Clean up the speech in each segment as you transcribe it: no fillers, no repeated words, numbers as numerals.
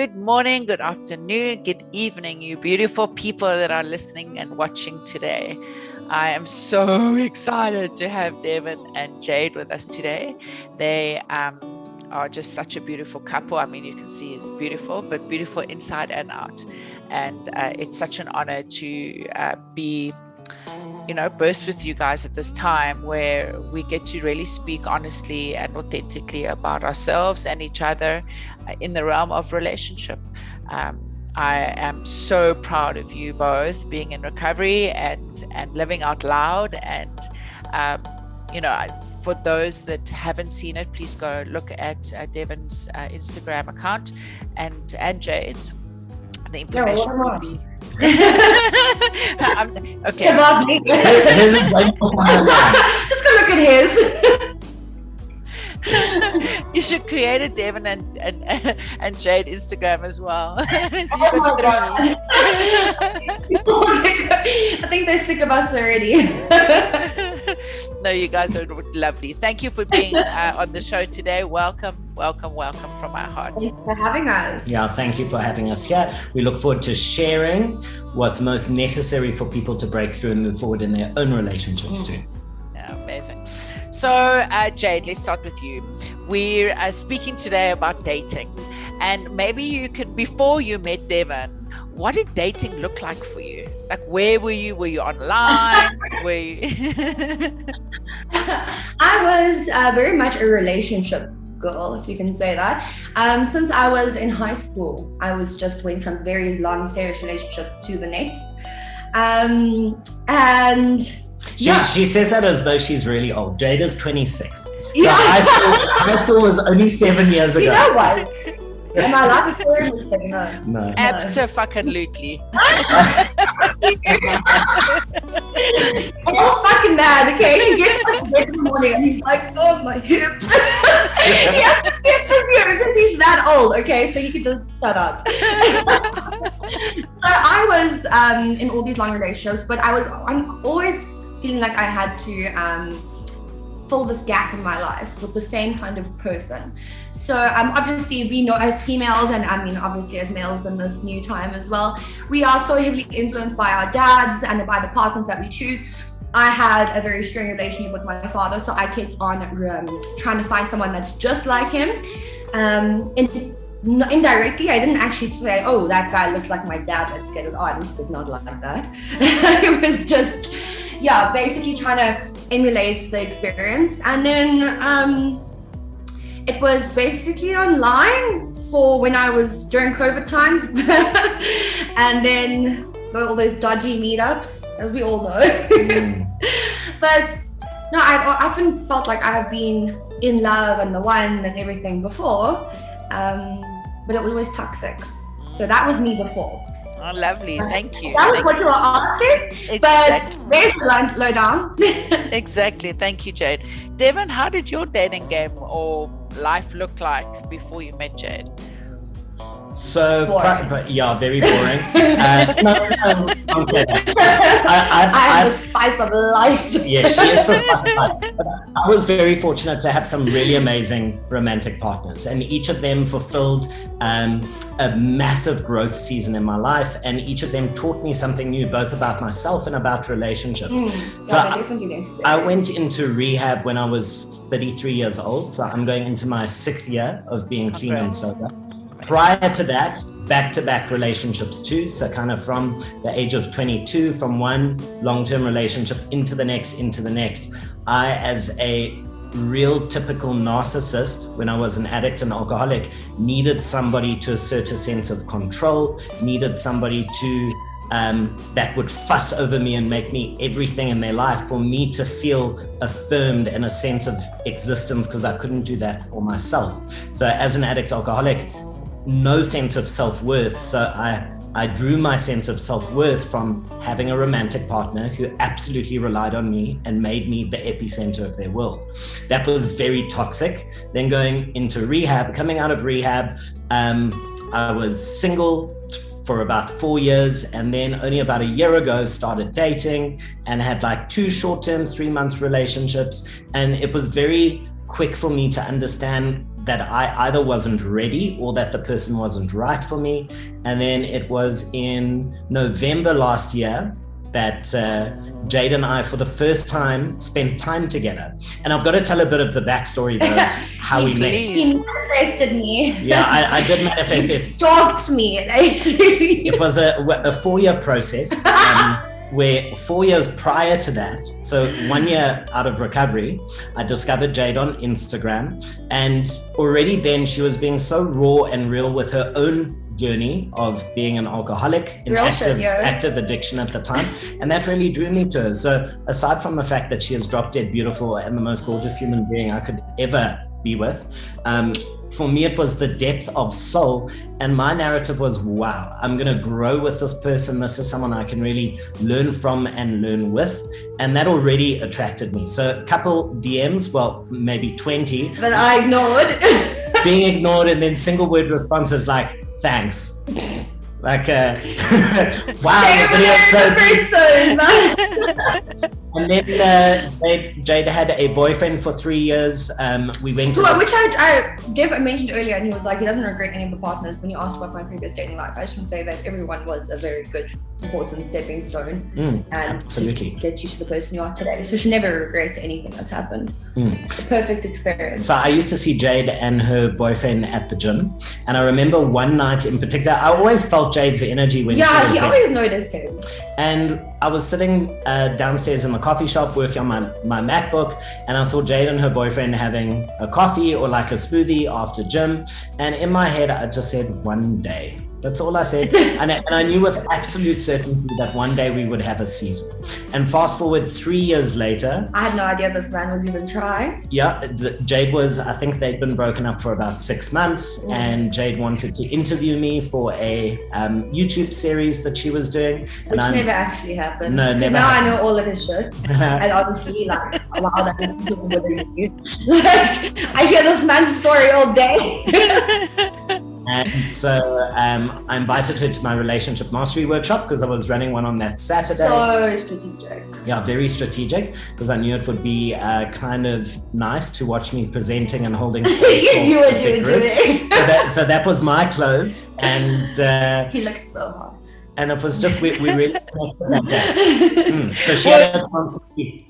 Good morning, good afternoon, good evening, you beautiful people that are listening and watching today. I am so excited to have Devon and Jade with us today. They are just such a beautiful couple. I mean, you can see it's beautiful, but beautiful inside and out. And it's such an honor to be both with you guys at this time where we get to really speak honestly and authentically about ourselves and each other in the realm of relationship. I am so proud of you both being in recovery and living out loud. And, for those that haven't seen it, please go look at Devon's Instagram account and Jade's. The information will be okay. Just go look at his. You should create a Devon and Jade Instagram as well. So oh my God. I think they're sick of us already. No, you guys are lovely. Thank you for being on the show today. Welcome from our heart. Thanks for having us. Yeah, thank you for having us here. We look forward to sharing what's most necessary for people to break through and move forward in their own relationships too. Yeah, amazing. So, Jade, let's start with you. We're speaking today about dating. And maybe you could, before you met Devon, what did dating look like for you? Like, where were you? Were you online? Were you... I was very much a relationship girl, if you can say that. Since I was in high school, I was just went from very long serious relationship to the next. She says that as though she's really old. Jade is 26. So yeah. high school was only 7 years ago. You know what? Yeah, my life is still in this thing. No. Abso-fucking-lutely. All fucking mad, okay? He gets up in bed in the morning and he's like, oh, my hips. He has to stay physio because he's that old, okay? So you can just shut up. So I was in all these long relationships, but I'm always feeling like I had to fill this gap in my life with the same kind of person. So obviously we know as females, and I mean obviously as males in this new time as well, we are so heavily influenced by our dads and by the partners that we choose. I had a very strong relationship with my father, so I kept on trying to find someone that's just like him. Indirectly, I didn't actually say, oh, that guy looks like my dad, let's get it on. It was not like that. It was just, basically trying to emulate the experience. And then it was basically online for when I was during COVID times. And then all those dodgy meetups, as we all know. But no, I've often felt like I've been in love and the one and everything before. But it was always toxic. So that was me before. Oh, lovely. Thank you. That was what you were asking, exactly. But there's a low down. Exactly. Thank you, Jade. Devon, how did your dating game or life look like before you met Jade? So, very boring. Okay. I have the spice of life. Yeah, she is the spice of life. But I was very fortunate to have some really amazing romantic partners, and each of them fulfilled a massive growth season in my life, and each of them taught me something new, both about myself and about relationships. So I went into rehab when I was 33 years old, so I'm going into my 6th year of being clean and sober. Prior to that, back-to-back relationships too. So kind of from the age of 22, from one long-term relationship into the next. I, as a real typical narcissist, when I was an addict and alcoholic, needed somebody to assert a sense of control, needed somebody to that would fuss over me and make me everything in their life for me to feel affirmed in a sense of existence, because I couldn't do that for myself. So as an addict alcoholic, no sense of self-worth. So I drew my sense of self-worth from having a romantic partner who absolutely relied on me and made me the epicenter of their world. That was very toxic. Then going into rehab, coming out of rehab, I was single, for about 4 years, and then only about a year ago started dating and had like 2 short-term 3-month relationships. And it was very quick for me to understand that I either wasn't ready or that the person wasn't right for me. And then it was in November last year that Jade and I, for the first time, spent time together. And I've got to tell a bit of the backstory, though, how we met. He manifested me. Yeah, I did manifest He it. stalked me. It was a 4-year process. Where 4 years prior to that, so 1 year out of recovery, I discovered Jade on Instagram, and already then she was being so raw and real with her own journey of being an alcoholic in active addiction at the time, and that really drew me to her. So aside from the fact that she is drop dead beautiful and the most gorgeous human being I could ever be with, for me it was the depth of soul, and my narrative was, wow, I'm going to grow with this person. This is someone I can really learn from and learn with, and that already attracted me. So a couple DMs, well, maybe 20 that I ignored. Being ignored, and then single word responses like, thanks. Like, wow. And then Jade had a boyfriend for 3 years. We went to which I mentioned earlier, and he was like, he doesn't regret any of the partners. When you asked about my previous dating life, I just want to say that everyone was a very good, important stepping stone and absolutely to get you to the person you are today. So she never regrets anything that's happened. The perfect experience. So I used to see Jade and her boyfriend at the gym, and I remember one night in particular, I always felt Jade's energy when she was he there. always noticed him. And I was sitting downstairs in the coffee shop working on my MacBook, and I saw Jade and her boyfriend having a coffee or like a smoothie after gym. And in my head, I just said, one day. That's all I said. And I knew with absolute certainty that one day we would have a season. And fast forward 3 years later. I had no idea this man was even trying. Yeah, Jade was, I think they'd been broken up for about 6 months, and Jade wanted to interview me for a YouTube series that she was doing. Which never actually happened. No, never. Because now I know all of his shit. And obviously, like, wow, that is people with you. Like, I hear this man's story all day. And so I invited her to my relationship mastery workshop because I was running one on that Saturday. So strategic. Yeah, very strategic, because I knew it would be kind of nice to watch me presenting and holding space. You knew what you were doing. So that was my close, and he looked so hot. And it was just we really connected that. So she had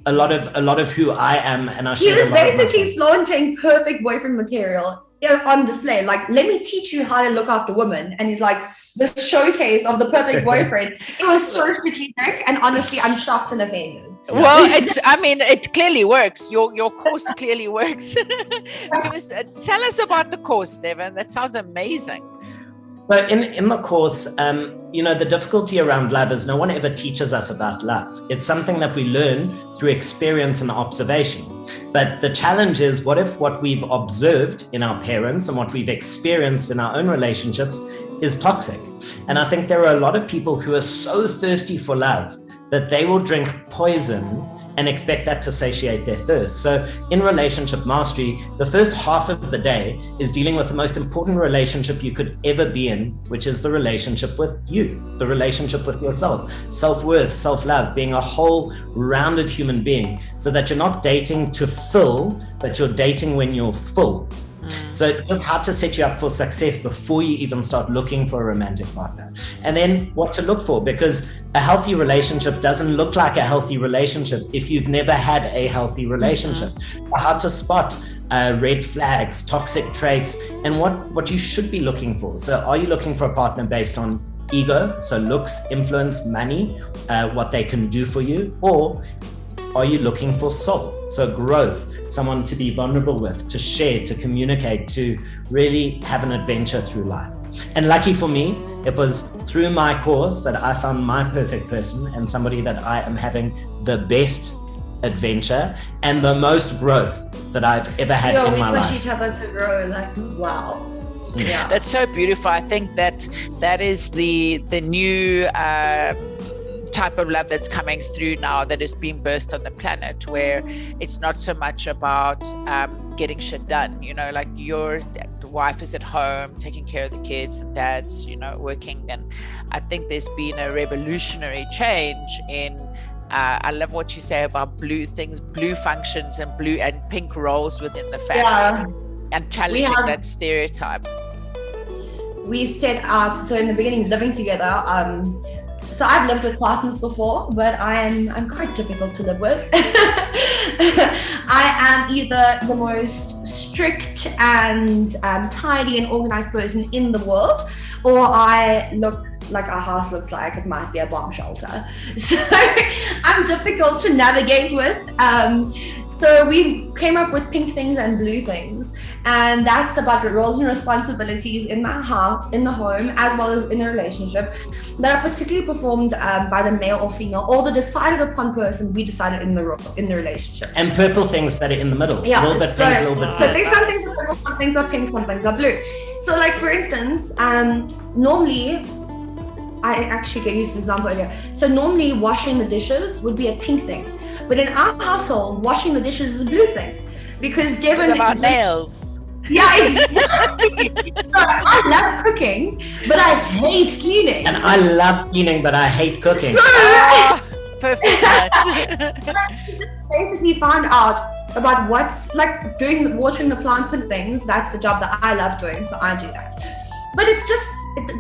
a lot of who I am, and I. He was basically flaunting perfect boyfriend material on display. Like, let me teach you how to look after women. And he's like, this showcase of the perfect boyfriend. It was so strategic, and honestly, I'm shocked and offended. Well, it clearly works. Your course clearly works. Tell us about the course, Devon. That sounds amazing. So in the course, the difficulty around love is no one ever teaches us about love. It's something that we learn through experience and observation. But the challenge is, what if what we've observed in our parents and what we've experienced in our own relationships is toxic? And I think there are a lot of people who are so thirsty for love that they will drink poison and expect that to satiate their thirst. So in relationship mastery, the first half of the day is dealing with the most important relationship you could ever be in, which is the relationship with you, the relationship with yourself, self-worth, self-love, being a whole rounded human being, so that you're not dating to fill, but you're dating when you're full. So just how to set you up for success before you even start looking for a romantic partner. And then what to look for, because a healthy relationship doesn't look like a healthy relationship if you've never had a healthy relationship. How to spot red flags, toxic traits, and what you should be looking for. So are you looking for a partner based on ego, so looks, influence, money, what they can do for you, or are you looking for soul, so growth, someone to be vulnerable with, to share, to communicate, to really have an adventure through life? And lucky for me, it was through my course that I found my perfect person, and somebody that I am having the best adventure and the most growth that I've ever had in my life. We push each other to grow, like, wow. Yeah. That's so beautiful. I think that is the new type of love that's coming through now, that is being birthed on the planet, where it's not so much about getting shit done, like wife is at home taking care of the kids and dad's, working. And I think there's been a revolutionary change in I love what you say about blue functions and blue and pink roles within the family, and challenging that stereotype. We set out, so in the beginning, living together, so I've lived with partners before, but I'm quite difficult to live with. I am either the most strict and tidy and organized person in the world, or I look like our house looks like it might be a bomb shelter. So I'm difficult to navigate with. So we came up with pink things and blue things, and that's about roles and responsibilities in the home, as well as in a relationship, that are particularly performed by the male or female, or the decided upon person we decided in the relationship. And purple things that are in the middle. Yeah, a little bit pink, a little bit so there's some things are purple, some things are pink, some things are blue. So like for instance, normally, I actually get used to this example earlier. So normally washing the dishes would be a pink thing, but in our household, washing the dishes is a blue thing, because Devon is about nails. Yeah, exactly. So I love cooking, but I hate cleaning. And I love cleaning, but I hate cooking. So perfect. I just basically found out about what's like watering the plants and things. That's the job that I love doing, so I do that. But it's just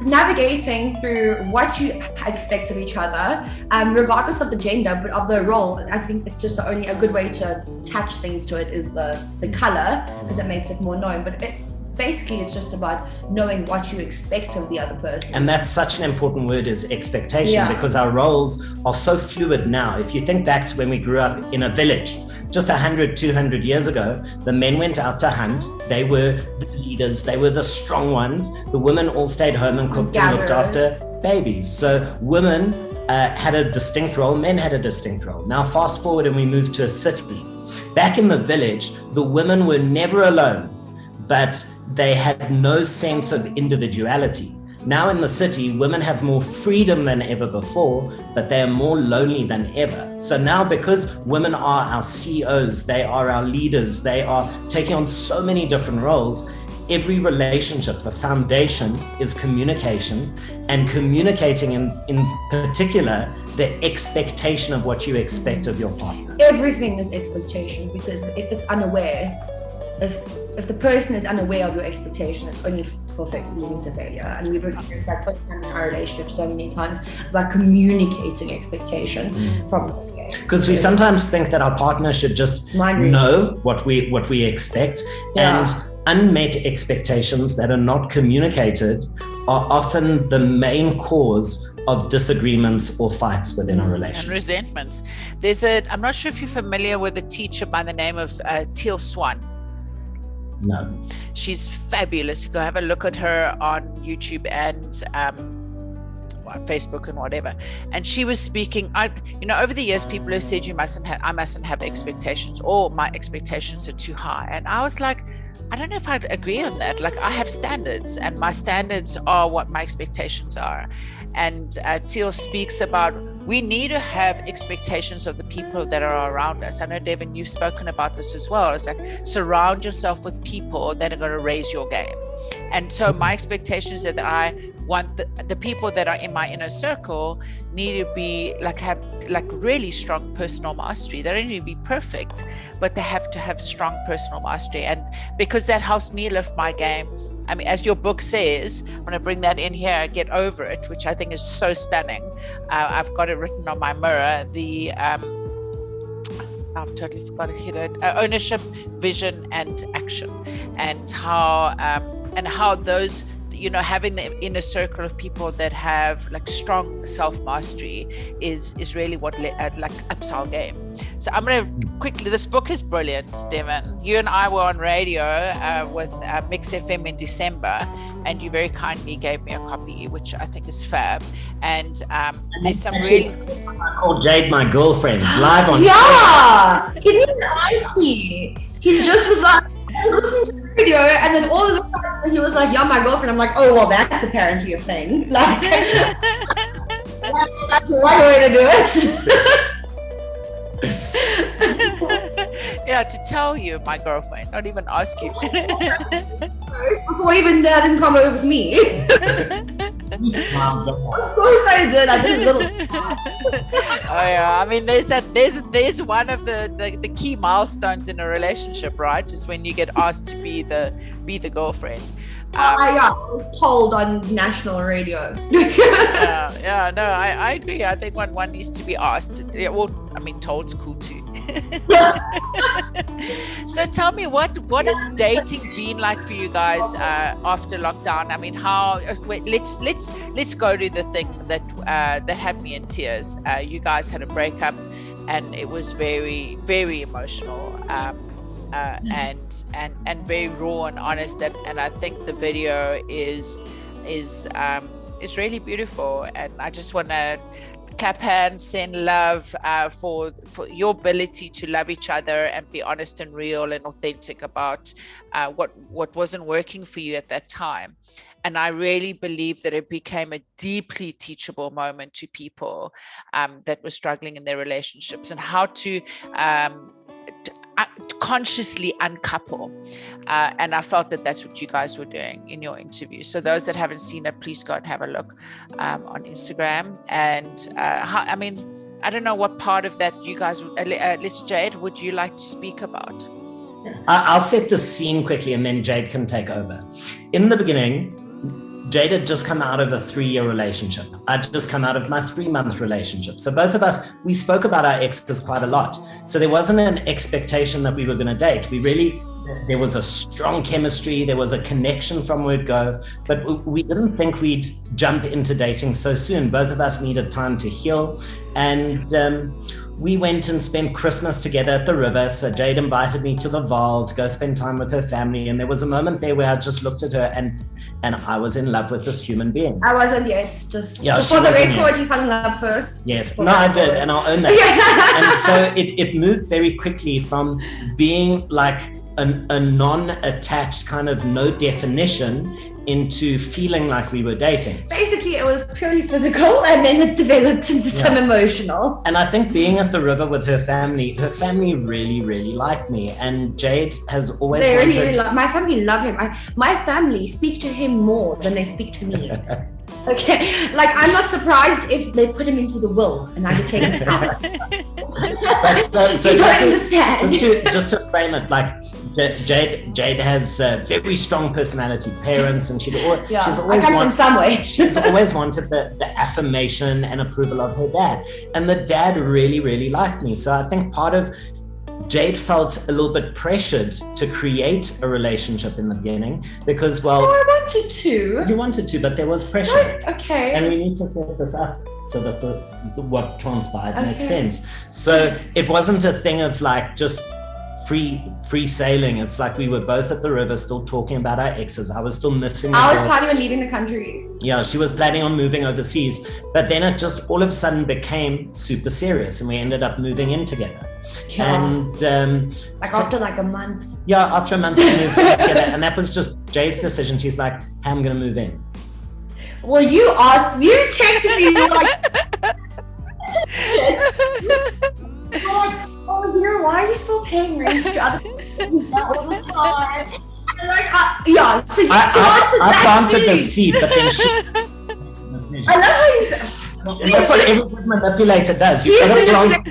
navigating through what you expect of each other, regardless of the gender, but of the role. I think it's just only a good way to attach things to it is the color, because it makes it more known. But basically, it's just about knowing what you expect of the other person. And that's such an important word, is expectation, because our roles are so fluid now. If you think back to when we grew up in a village, just 100, 200 years ago, the men went out to hunt. They were the leaders. They were the strong ones. The women all stayed home and cooked and looked after babies. So women had a distinct role. Men had a distinct role. Now fast forward and we moved to a city. Back in the village, the women were never alone, but they had no sense of individuality. Now in the city, women have more freedom than ever before, but they are more lonely than ever. So now, because women are our CEOs, they are our leaders, they are taking on so many different roles, every relationship, the foundation is communication, and communicating in particular, the expectation of what you expect of your partner. Everything is expectation, because if it's unaware, if the person is unaware of your expectation, it's only leading to failure. And we've experienced that firsthand in our relationship so many times, about communicating expectation from the beginning. Because we sometimes think that our partner should just know what we expect, and unmet expectations that are not communicated are often the main cause of disagreements or fights within a relationship. And resentments. I'm not sure if you're familiar with a teacher by the name of Teal Swan. No. She's fabulous. You go have a look at her on YouTube and Facebook and whatever. And she was speaking, over the years, people have said I mustn't have expectations, or my expectations are too high. And I was like, I don't know if I'd agree on that. Like, I have standards, and my standards are what my expectations are. And Teal speaks about, we need to have expectations of the people that are around us. I know, Devon, you've spoken about this as well. It's like, surround yourself with people that are going to raise your game. And so my expectations are that I want the people that are in my inner circle need to be have really strong personal mastery. They don't need to be perfect, but they have to have strong personal mastery. And because that helps me lift my game. I mean, as your book says, I'm going to bring that in here, Get Over It, which I think is so stunning. I've got it written on my mirror. I've totally forgot to hit it. Ownership, vision, and action, and how those, having the inner circle of people that have strong self-mastery is really what ups our game. So I'm going to quickly, this book is brilliant, Devon. You and I were on radio with Mix FM in December, and you very kindly gave me a copy, which I think is fab. And there's some really... I called Jade my girlfriend live on... Yeah! He didn't ask me. He just was like, I was listening to the radio, and then all of a sudden he was like, "Yeah, my girlfriend." I'm like, "Oh, well, that's apparently a thing." Like, that's one way to do it. Yeah, to tell you, my girlfriend, not even ask you. Before even that didn't come over with me. You smiled. Of course I did. I did a little. Oh yeah, I mean, there's one of the key milestones in a relationship, right? Is when you get asked to be the girlfriend. I was told on national radio. Yeah, no, I agree. I think one needs to be asked. Yeah, well, I mean, told's cool too. So tell me, what has dating been like for you guys after lockdown? I mean, how? Wait, let's go to the thing that had me in tears. You guys had a breakup, and it was very, very emotional. And very raw and honest, and I think the video is really beautiful, and I just want to clap hands, send love for your ability to love each other and be honest and real and authentic about what wasn't working for you at that time. And I really believe that it became a deeply teachable moment to people that were struggling in their relationships, and how to consciously uncouple, and I felt that that's what you guys were doing in your interview. So those that haven't seen it, please go and have a look on Instagram. And I mean, I don't know what part of that you guys let's Jade, would you like to speak about? I'll set the scene quickly and then Jade can take over. In the beginning, Jade had just come out of a 3-year relationship. I'd just come out of my 3-month relationship. So both of us, we spoke about our exes quite a lot. So there wasn't an expectation that we were going to date. There was a strong chemistry. There was a connection from word go, but we didn't think we'd jump into dating so soon. Both of us needed time to heal. And we went and spent Christmas together at the river. So Jade invited me to the Vaal to go spend time with her family. And there was a moment there where I just looked at her and I was in love with this human being. I wasn't yet. Just for the record, you fell in love first. Yes, no, I did, and I'll own that. And so it moved very quickly from being like a non-attached kind of no definition into feeling like we were dating. Basically, it was purely physical, and then it developed into some emotional. And I think being at the river with her family really, really liked me. And Jade has always my family love him. My family speak to him more than they speak to me. Okay, like I'm not surprised if they put him into the will and I could take him out. So you don't understand. Just to frame it, like Jade has a very strong personality, parents, and she's always wanted the affirmation and approval of her dad. And the dad really, really liked me. So I think part of Jade felt a little bit pressured to create a relationship in the beginning because, I wanted to. You wanted to, but there was pressure. Okay. And we need to set this up so that the what transpired makes sense. So it wasn't a thing of like just free sailing. It's like we were both at the river still talking about our exes. I was still missing. I was planning on leaving the country. Yeah, she was planning on moving overseas. But then it just all of a sudden became super serious and we ended up moving in together. Yeah. And after a month. Yeah, after a month we moved in together. And that was just Jade's decision. She's like, hey, I'm going to move in. Well, you technically oh, you know, why are you still paying rent to other people all the time? And so you I planted the seed, but then she... I love how you said... That's what every good manipulator does. You put a plant...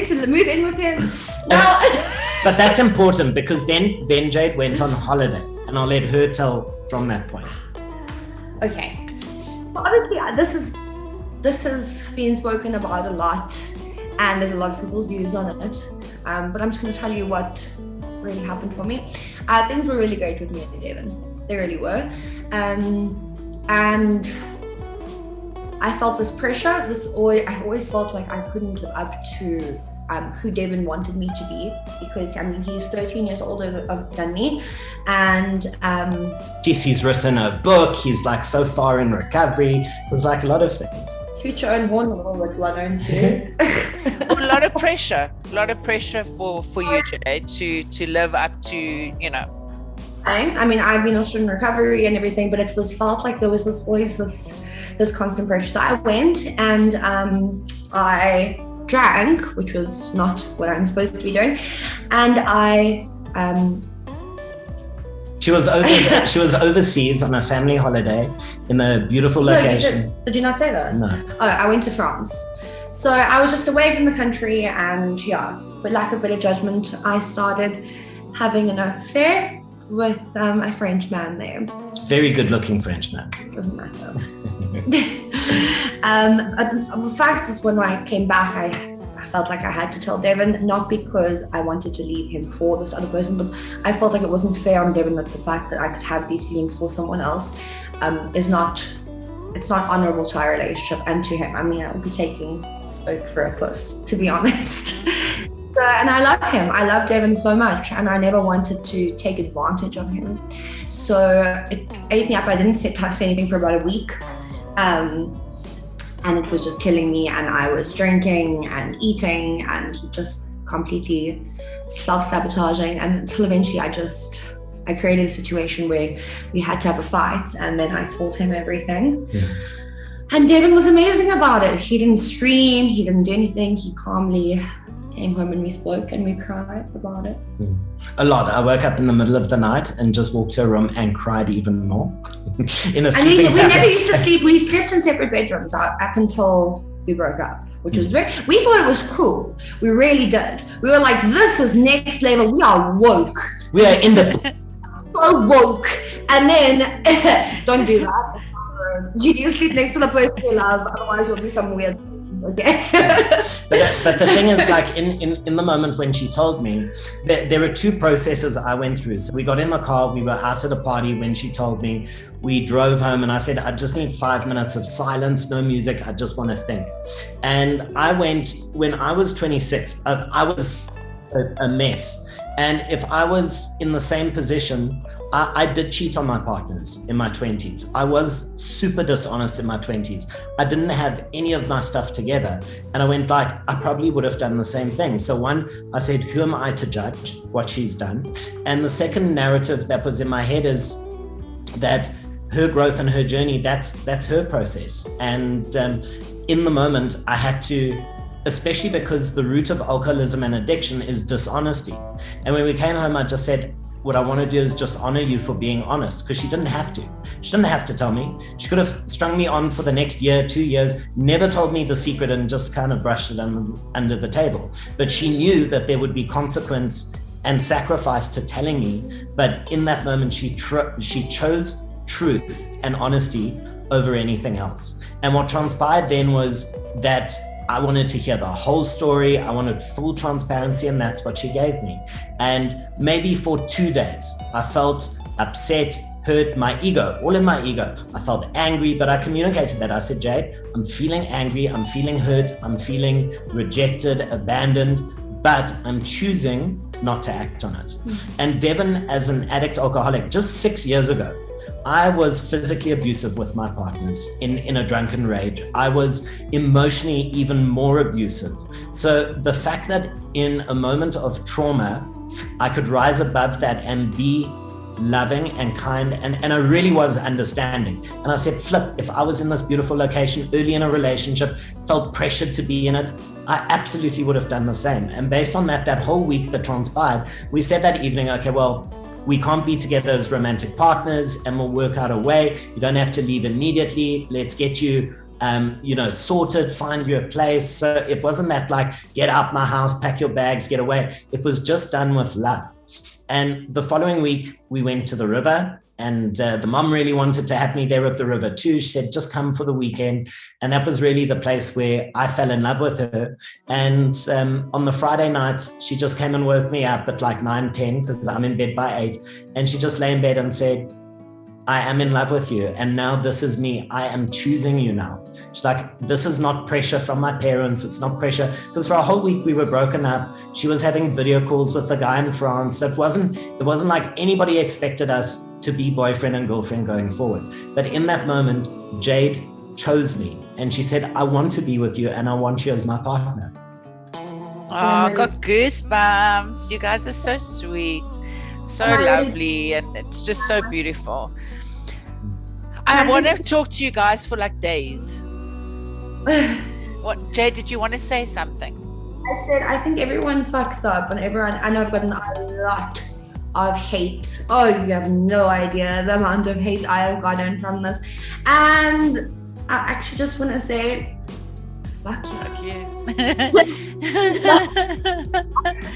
to move in with him. No. But that's important because then Jade went on holiday, and I'll let her tell from that point. Okay. Well, obviously, this has been spoken about a lot. And there's a lot of people's views on it. But I'm just going to tell you what really happened for me. Things were really great with me and Devon. They really were. And I felt this pressure. I always felt like I couldn't live up to who Devon wanted me to be, because he's 13 years older than me, and he's written a book. He's like so far in recovery. It was like a lot of things. Toot your own horn a little bit, why don't you? A lot of pressure for you, Jade, to live up to, you know. I mean, I've been also in recovery and everything, but it was felt like there was always this constant pressure. So I went and I drank, which was not what I'm supposed to be doing, and I She was overseas on a family holiday in a beautiful location. Did you not say that? No. Oh, I went to France. So I was just away from the country, and with lack of better judgment, I started having an affair with a French man there. Very good looking French man. Doesn't matter. The fact is, when I came back, I felt like I had to tell Devon, not because I wanted to leave him for this other person, but I felt like it wasn't fair on Devon that the fact that I could have these feelings for someone else it's not honorable to our relationship and to him. I mean, I would be taking this oak for a puss, to be honest. And I love him. I love Devon so much, and I never wanted to take advantage of him. So it ate me up. I didn't say anything for about a week. And it was just killing me, and I was drinking and eating and just completely self-sabotaging, and until eventually I created a situation where we had to have a fight, and then I told him everything. And Devon was amazing about it. He didn't scream, he didn't do anything. He calmly came home and we spoke and we cried about it. A lot. I woke up in the middle of the night and just walked to a room and cried even more in a sleeping tablet. We never used to sleep. We slept in separate bedrooms up until we broke up, which was we thought it was cool. We really did. We were like, this is next level. We are woke. We are independent. So woke. And then, don't do that. You need to sleep next to the person you love, otherwise you'll do some weird things. Okay. but the thing is, like in the moment when she told me, there were two processes I went through. So we got in the car, we were out at a party when she told me. We drove home and I said, I just need 5 minutes of silence, no music, I just want to think. And I went, when I was 26, I was a mess. And if I was in the same position, I did cheat on my partners in my 20s. I was super dishonest in my 20s. I didn't have any of my stuff together. And I went like, I probably would have done the same thing. So one, I said, who am I to judge what she's done? And the second narrative that was in my head is that her growth and her journey, that's her process. And in the moment, I had to, especially because the root of alcoholism and addiction is dishonesty. And when we came home, I just said, what I want to do is just honor you for being honest, because she didn't have to. She didn't have to tell me. She could have strung me on for the next year, 2 years, never told me the secret and just kind of brushed it under the table. But she knew that there would be consequence and sacrifice to telling me. But in that moment, she chose truth and honesty over anything else. And what transpired then was that I wanted to hear the whole story. I wanted full transparency, and that's what she gave me. And maybe for 2 days, I felt upset, hurt, my ego, all in my ego. I felt angry, but I communicated that. I said, Jade, I'm feeling angry, I'm feeling hurt, I'm feeling rejected, abandoned, but I'm choosing not to act on it. And Devon, as an addict alcoholic, just 6 years ago, I was physically abusive with my partners in a drunken rage. I was emotionally even more abusive. So the fact that in a moment of trauma, I could rise above that and be loving and kind, and I really was understanding. And I said, flip, if I was in this beautiful location early in a relationship, felt pressured to be in it, I absolutely would have done the same. And based on that whole week that transpired, we said that evening, okay, well, we can't be together as romantic partners, and we'll work out a way. You don't have to leave immediately. Let's get you, sorted, find you a place. So it wasn't that like, get out my house, pack your bags, get away. It was just done with love. And the following week, we went to the river, and the mom really wanted to have me there at the river too. She said, just come for the weekend. And that was really the place where I fell in love with her. And on the Friday night, she just came and woke me up at like 9, 10, because I'm in bed by 8. And she just lay in bed and said, I am in love with you. And now this is me. I am choosing you now. She's like, this is not pressure from my parents. It's not pressure. Because for a whole week we were broken up. She was having video calls with the guy in France. It wasn't like anybody expected us to be boyfriend and girlfriend going forward. But in that moment, Jade chose me. And she said, I want to be with you and I want you as my partner. Oh, I got goosebumps. You guys are so sweet. So lovely, and it's just so beautiful. I want to talk to you guys for like days. What, Jade, did you want to say something? I said, I think everyone fucks up, and I know I've gotten a lot of hate. Oh, you have no idea the amount of hate I have gotten from this. And I actually just want to say, fuck you. Fuck you.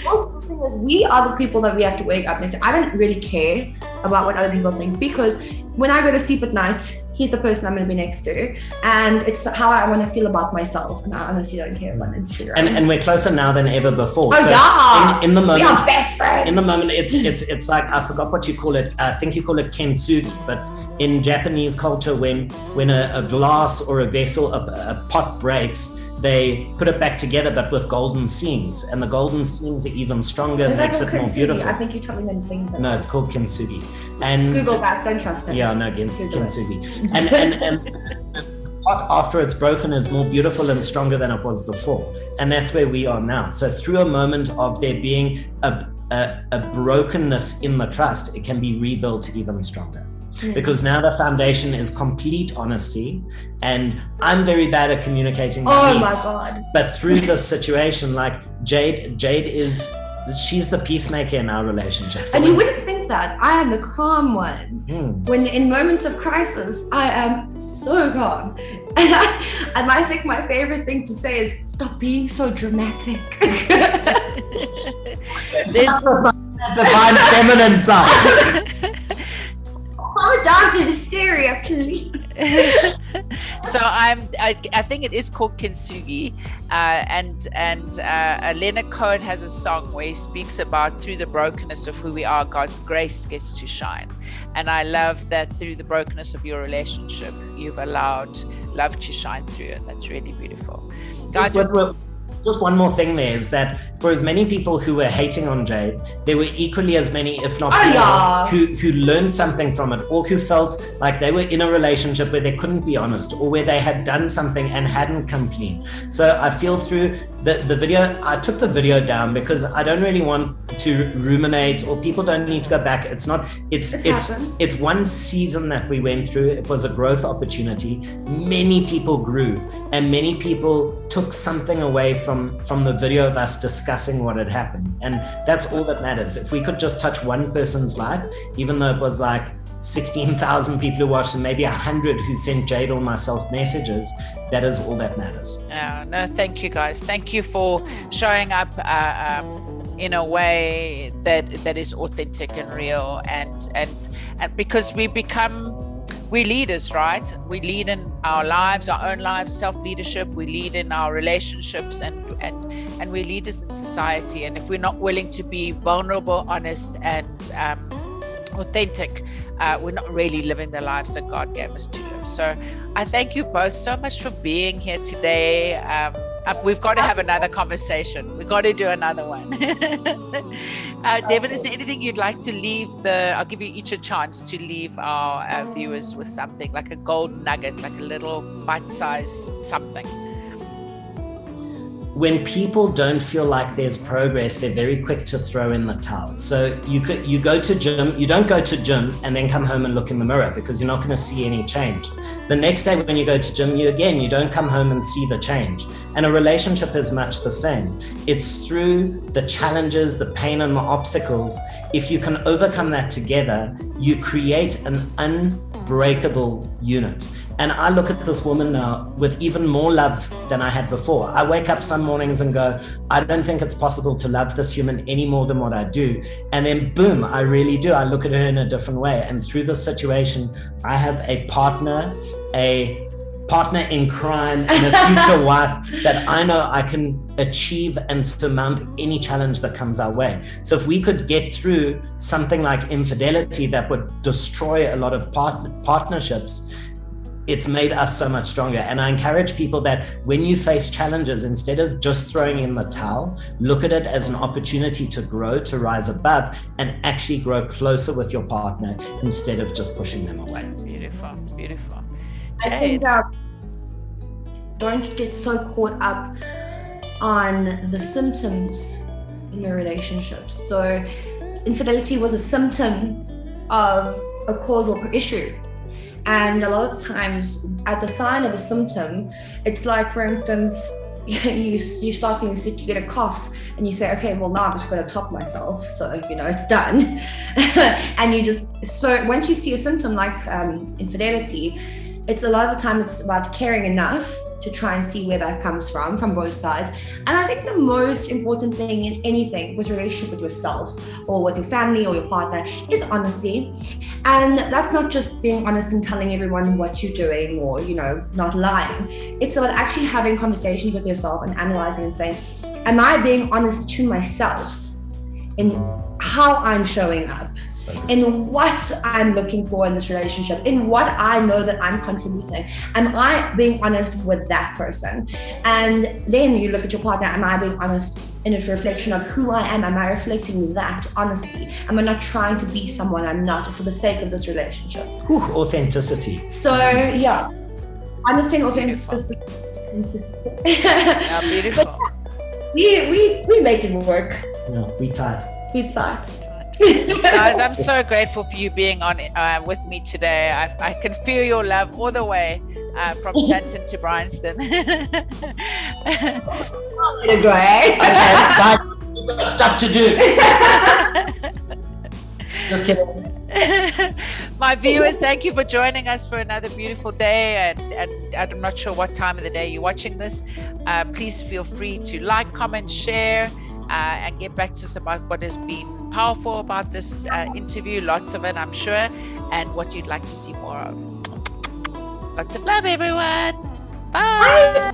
Most of the thing is, we are the people that we have to wake up next to. I don't really care about what other people think, because when I go to sleep at night, he's the person I'm going to be next to, and it's how I want to feel about myself. And I honestly don't care about Instagram. And we're closer now than ever before. Oh, so yeah. in the moment, we are best friends. In the moment, it's like, I forgot what you call it. I think you call it kintsugi, but in Japanese culture, when a glass or a vessel, a pot breaks, they put it back together, but with golden seams, and the golden seams are even stronger, makes it more beautiful. I think you told me many things. No, it's called kintsugi. And Google that, don't trust it. Yeah, no, kintsugi. And the pot after it's broken is more beautiful and stronger than it was before, and that's where we are now. So through a moment of there being a brokenness in the trust, it can be rebuilt even stronger. Because now the foundation is complete honesty, and I'm very bad at communicating my needs. My God. But through this situation, like Jade she's the peacemaker in our relationship. So and you wouldn't think that. I am the calm one. When in moments of crisis, I am so calm. And I think my favorite thing to say is, stop being so dramatic. There's the divine feminine side. Calm down to hysteria, please. So I think it is called kintsugi, and Leonard Cohen has a song where he speaks about through the brokenness of who we are, God's grace gets to shine. And I love that through the brokenness of your relationship, you've allowed love to shine through it. That's really beautiful, guys. Just one more thing there is that for as many people who were hating on Jade, there were equally as many, if not more, who learned something from it, or who felt like they were in a relationship where they couldn't be honest, or where they had done something and hadn't come clean. So I feel through the video, I took the video down because I don't really want to ruminate, or people don't need to go back. It's one season that we went through. It was a growth opportunity. Many people grew, and many people took something away from the video of us discussing what had happened. And that's all that matters. If we could just touch one person's life, even though it was like 16,000 people who watched and maybe 100 who sent Jade or myself messages, that is all that matters. No, thank you guys. Thank you for showing up in a way that is authentic and real, and because we're leaders, right? We lead in our lives, our own lives, self-leadership. We lead in our relationships, and we're leaders in society. And if we're not willing to be vulnerable, honest, and authentic, we're not really living the lives that God gave us to live. So I thank you both so much for being here today. We've got to have another conversation. We've got to do another one. Devon, is there anything you'd like to leave I'll give you each a chance to leave our viewers with something, like a golden nugget, like a little bite-sized something. When people don't feel like there's progress, they're very quick to throw in the towel. So you go to gym, you don't go to gym and then come home and look in the mirror, because you're not going to see any change. The next day when you go to gym, you don't come home and see the change. And a relationship is much the same. It's through the challenges, the pain and the obstacles. If you can overcome that together, you create an unbreakable unit. And I look at this woman now with even more love than I had before. I wake up some mornings and go, I don't think it's possible to love this human any more than what I do. And then boom, I really do. I look at her in a different way. And through this situation, I have a partner in crime, and a future wife that I know I can achieve and surmount any challenge that comes our way. So if we could get through something like infidelity that would destroy a lot of partnerships, it's made us so much stronger. And I encourage people that when you face challenges, instead of just throwing in the towel, look at it as an opportunity to grow, to rise above, and actually grow closer with your partner instead of just pushing them away. Beautiful, beautiful. Jade. I think don't get so caught up on the symptoms in your relationships. So infidelity was a symptom of a causal issue. And a lot of times at the sign of a symptom, it's like, for instance, you start feeling sick, you get a cough, and you say, okay, well, now I'm just going to top myself, so it's done. And you just, so once you see a symptom like infidelity, it's a lot of the time it's about caring enough to try and see where that comes from both sides. And I think the most important thing in anything with relationship with yourself or with your family or your partner is honesty. And that's not just being honest and telling everyone what you're doing or, not lying. It's about actually having conversations with yourself and analyzing and saying, am I being honest to myself in how I'm showing up, in what I'm looking for in this relationship, in what I know that I'm contributing? Am I being honest with that person? And then you look at your partner, am I being honest in a reflection of who I am? Am I reflecting that honestly? Am I not trying to be someone I'm not for the sake of this relationship? Authenticity. So yeah, understand authenticity. Yeah, beautiful. We make it work. Yeah, we tight. Guys, I'm so grateful for you being on with me today. I can feel your love all the way from Sandton to Bryanston. Okay, guys, we've got stuff to do. Just kidding. My viewers, thank you for joining us for another beautiful day, and I'm not sure what time of the day you're watching this. Please feel free to like, comment, share, and get back to us about what has been powerful about this interview. Lots of it, I'm sure, and what you'd like to see more of. Lots of love, everyone. Bye.